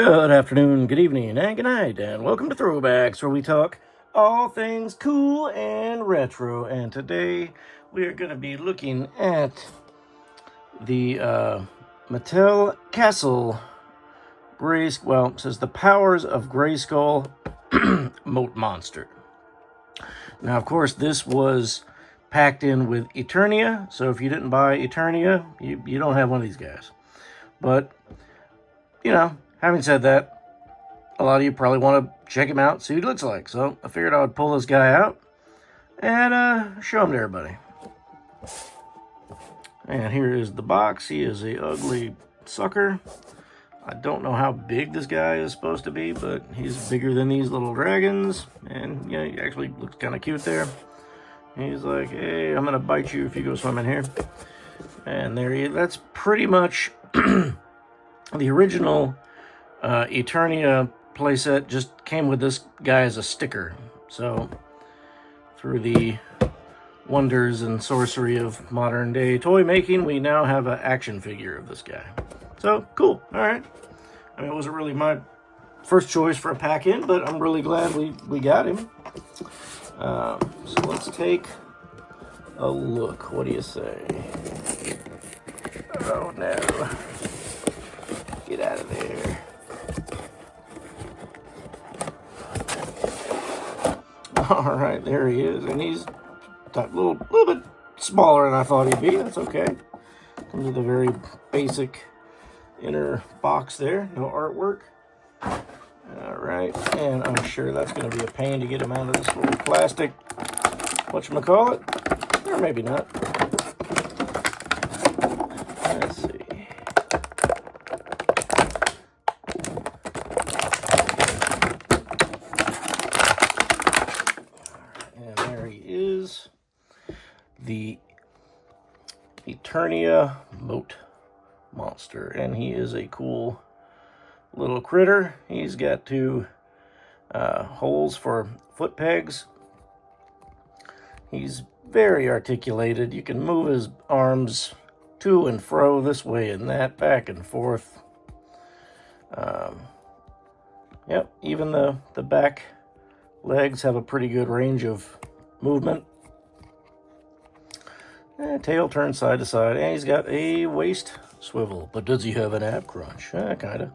Good afternoon, good evening, and good night, and welcome to Throwbacks, where we talk all things cool and retro. And today we are going to be looking at the Mattel Castle Grayskull. Well, it says the powers of Grayskull Moat Monster. Now, of course, this was packed in with Eternia, so if you didn't buy Eternia, you don't have one of these guys. But, you know, having said that, a lot of you probably want to check him out, see what he looks like. So I figured I would pull this guy out and show him to everybody. And here is the box. He is a ugly sucker. I don't know how big this guy is supposed to be, but he's bigger than these little dragons. And, yeah, he actually looks kind of cute there. He's like, hey, I'm going to bite you if you go swimming here. And there he is. That's pretty much the original Eternia playset just came with this guy as a sticker. So, through the wonders and sorcery of modern day toy making, we now have an action figure of this guy. So, cool. Alright. I mean, it wasn't really my first choice for a pack-in, but I'm really glad we got him. So let's take a look. What do you say? Oh, no. Get out of there. All right, there he is, and he's a little bit smaller than I thought he'd be. That's okay. Comes with a very basic inner box there, no artwork. All right, and I'm sure that's going to be a pain to get him out of this little plastic whatchamacallit, or maybe not. Let's see. The Eternia Moat Monster, and he is a cool little critter. He's got two holes for foot pegs. He's very articulated. You can move his arms to and fro, this way and that, back and forth. Yep, even the back legs have a pretty good range of movement. Tail turns side to side, and he's got a waist swivel. But does he have an ab crunch? Kind of.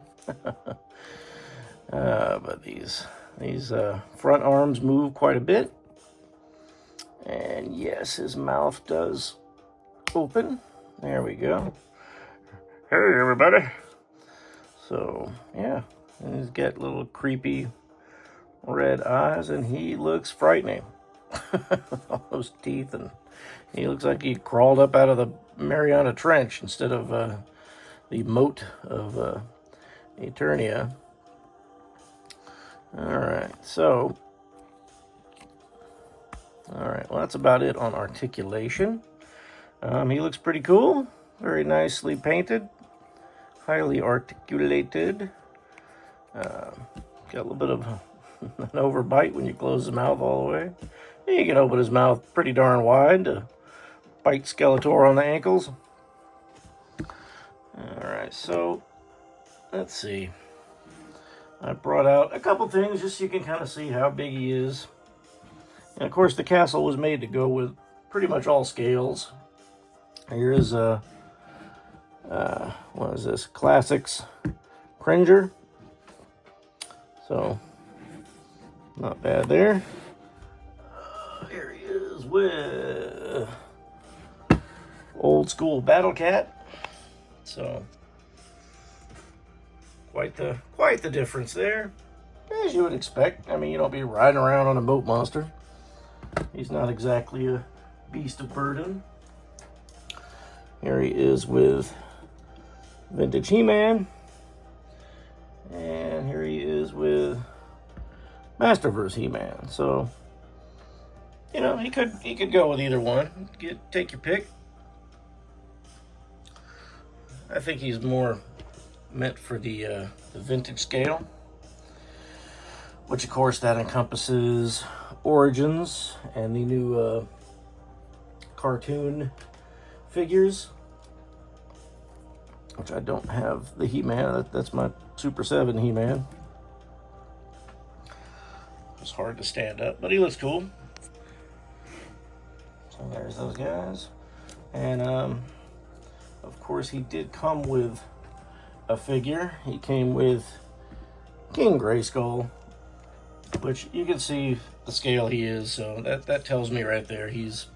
But these front arms move quite a bit. And yes, his mouth does open. There we go. Hey, everybody. So, yeah. And he's got little creepy red eyes, and he looks frightening. All those teeth, and he looks like he crawled up out of the Mariana Trench instead of the moat of Eternia. Alright, well, that's about it on articulation. He looks pretty cool, very nicely painted, highly articulated. Got a little bit of an overbite when you close his mouth all the way. You can open his mouth pretty darn wide to bite Skeletor on the ankles. Alright, so let's see. I brought out a couple things just so you can kind of see how big he is. And of course, the castle was made to go with pretty much all scales. Here is a, what is this? Classics Cringer. So, not bad there. Here he is with old school Battle Cat. So, quite the difference there, as you would expect. I mean, you don't be riding around on a moat monster. He's not exactly a beast of burden. Here he is with vintage He-Man, and here he is with Masterverse He-Man. So, you know, he could go with either one. Take your pick. I think he's more meant for the vintage scale, which of course that encompasses Origins and the new cartoon figures. which I don't have the He-Man. That's my Super 7 He-Man. It's hard to stand up, but he looks cool. So there's those guys. And, of course, he did come with a figure. He came with King Grayskull, which you can see the scale he is, so that tells me right there he's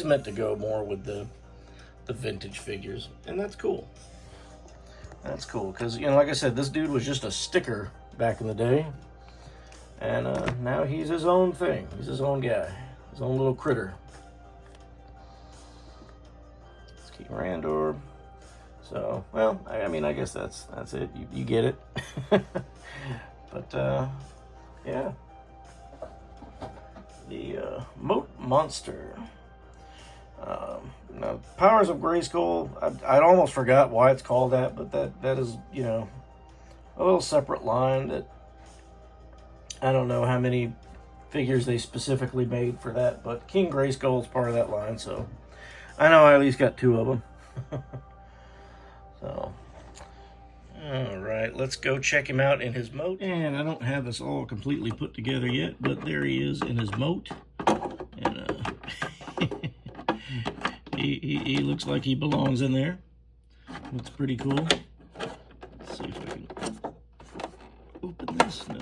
meant to go more with the vintage figures, and that's cool. That's cool, because, you know, like I said, this dude was just a sticker back in the day, and now he's his own thing. He's his own guy, his own little critter. Let's keep Randor. So, well, I mean, I guess that's it. You get it. But, yeah. The Moat Monster. Now, Powers of Grayskull, I'd almost forgot why it's called that, but that is, you know, a little separate line that I don't know how many figures they specifically made for that, but King Grayskull is part of that line, so I know I at least got 2 of them. So, all right, let's go check him out in his moat. And I don't have this all completely put together yet, but there he is in his moat. And he looks like he belongs in there. Looks pretty cool. Let's see if I can open this. No.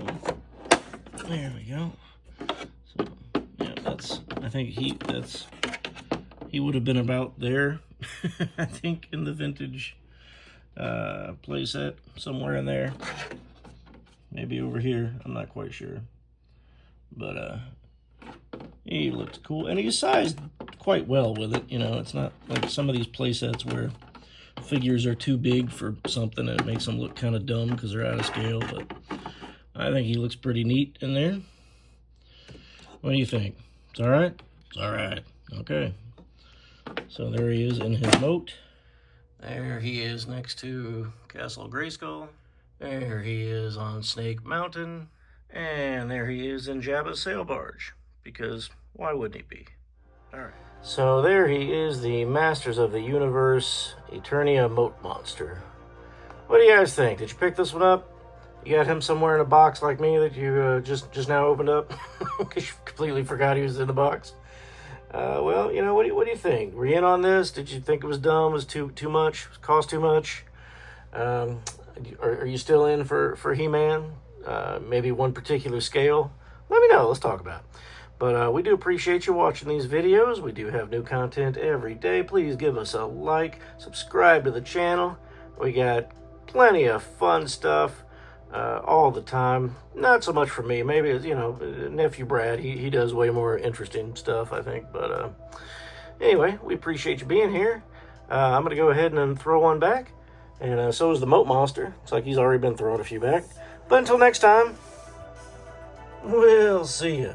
There we go. So, yeah, I think he would have been about there. I think in the vintage playset, somewhere in there, maybe over here, I'm not quite sure, but he looks cool, and he's sized quite well with it. You know, it's not like some of these playsets where figures are too big for something and it makes them look kind of dumb because they're out of scale, but I think he looks pretty neat in there. What do you think? It's all right? It's all right. Okay. So there he is in his moat. There he is next to Castle Grayskull. There he is on Snake Mountain. And there he is in Jabba's sail barge. Because why wouldn't he be? Alright. So there he is, the Masters of the Universe Eternia Moat Monster. What do you guys think? Did you pick this one up? You got him somewhere in a box like me that you just now opened up? Because you completely forgot he was in the box. Well, you know, what do you think? Were you in on this? Did you think it was dumb? Was too much? Cost too much? Are you still in for He-Man? Maybe one particular scale? Let me know. Let's talk about it. But we do appreciate you watching these videos. We do have new content every day. Please give us a like. Subscribe to the channel. We got plenty of fun stuff all the time. Not so much for me. Maybe, you know, nephew Brad, he does way more interesting stuff, I think. But anyway, we appreciate you being here. I'm going to go ahead and throw one back. And so is the Moat Monster. It's like he's already been throwing a few back. But until next time, we'll see you.